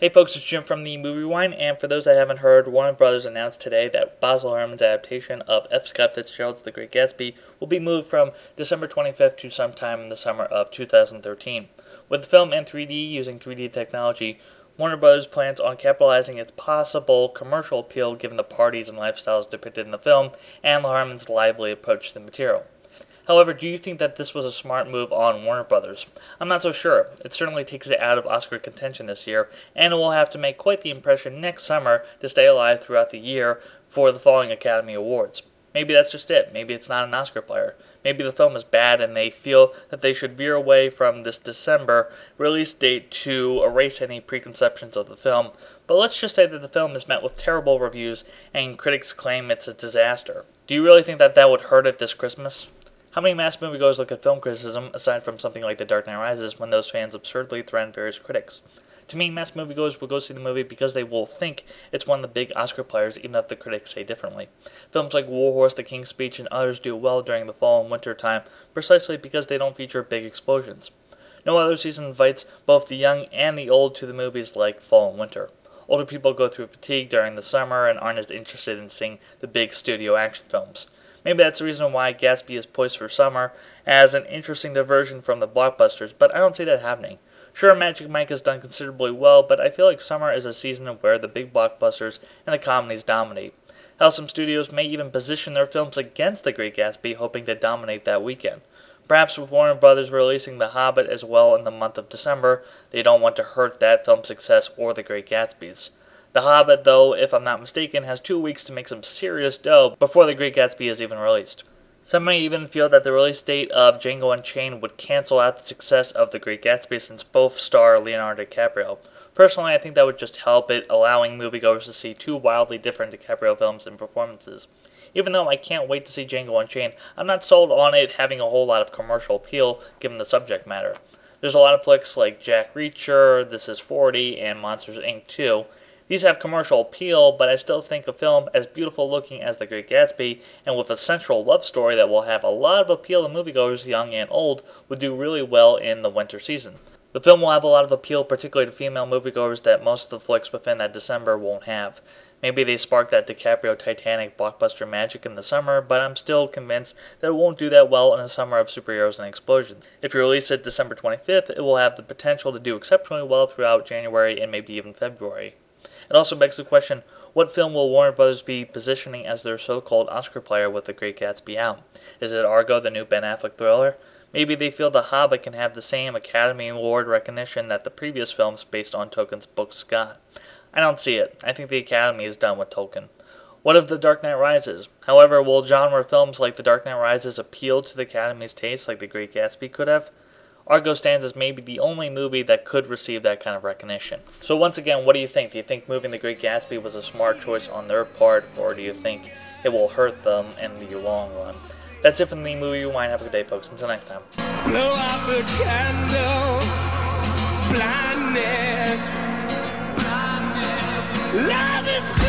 Hey folks, it's Jim from the Movie Rewind, and for those that haven't heard, Warner Brothers announced today that Baz Luhrmann's adaptation of F. Scott Fitzgerald's The Great Gatsby will be moved from December 25th to sometime in the summer of 2013. With the film in 3D using 3D technology, Warner Brothers plans on capitalizing its possible commercial appeal given the parties and lifestyles depicted in the film and Luhrmann's lively approach to the material. However, do you think that this was a smart move on Warner Brothers? I'm not so sure. It certainly takes it out of Oscar contention this year, and it will have to make quite the impression next summer to stay alive throughout the year for the following Academy Awards. Maybe that's just it. Maybe it's not an Oscar player. Maybe the film is bad and they feel that they should veer away from this December release date to erase any preconceptions of the film. But let's just say that the film is met with terrible reviews and critics claim it's a disaster. Do you really think that that would hurt it this Christmas? How many mass moviegoers look at film criticism, aside from something like The Dark Knight Rises, when those fans absurdly threaten various critics? To me, mass moviegoers will go see the movie because they will think it's one of the big Oscar players, even if the critics say differently. Films like War Horse, The King's Speech, and others do well during the fall and winter time precisely because they don't feature big explosions. No other season invites both the young and the old to the movies like fall and winter. Older people go through fatigue during the summer and aren't as interested in seeing the big studio action films. Maybe that's the reason why Gatsby is poised for summer as an interesting diversion from the blockbusters, but I don't see that happening. Sure, Magic Mike has done considerably well, but I feel like summer is a season where the big blockbusters and the comedies dominate. Hell, some studios may even position their films against The Great Gatsby, hoping to dominate that weekend. Perhaps with Warner Brothers releasing The Hobbit as well in the month of December, they don't want to hurt that film's success or The Great Gatsby's. The Hobbit, though, if I'm not mistaken, has 2 weeks to make some serious dough before The Great Gatsby is even released. Some may even feel that the release date of Django Unchained would cancel out the success of The Great Gatsby since both star Leonardo DiCaprio. Personally, I think that would just help it, allowing moviegoers to see two wildly different DiCaprio films and performances. Even though I can't wait to see Django Unchained, I'm not sold on it having a whole lot of commercial appeal given the subject matter. There's a lot of flicks like Jack Reacher, This Is 40, and Monsters, Inc. 2. These have commercial appeal, but I still think a film as beautiful looking as The Great Gatsby, and with a central love story that will have a lot of appeal to moviegoers young and old, would do really well in the winter season. The film will have a lot of appeal, particularly to female moviegoers, that most of the flicks within that December won't have. Maybe they spark that DiCaprio Titanic blockbuster magic in the summer, but I'm still convinced that it won't do that well in a summer of superheroes and explosions. If you release it December 25th, it will have the potential to do exceptionally well throughout January and maybe even February. It also begs the question, what film will Warner Brothers be positioning as their so-called Oscar player with The Great Gatsby out? Is it Argo, the new Ben Affleck thriller? Maybe they feel The Hobbit can have the same Academy Award recognition that the previous films based on Tolkien's books got. I don't see it. I think the Academy is done with Tolkien. What of The Dark Knight Rises? However, will genre films like The Dark Knight Rises appeal to the Academy's taste like The Great Gatsby could have? Argo stands as maybe the only movie that could receive that kind of recognition. So once again, what do you think? Do you think moving The Great Gatsby was a smart choice on their part, or do you think it will hurt them in the long run? That's it from the Movie Rewind. Have a good day, folks. Until next time. Blow out the candle. Blindness. Love is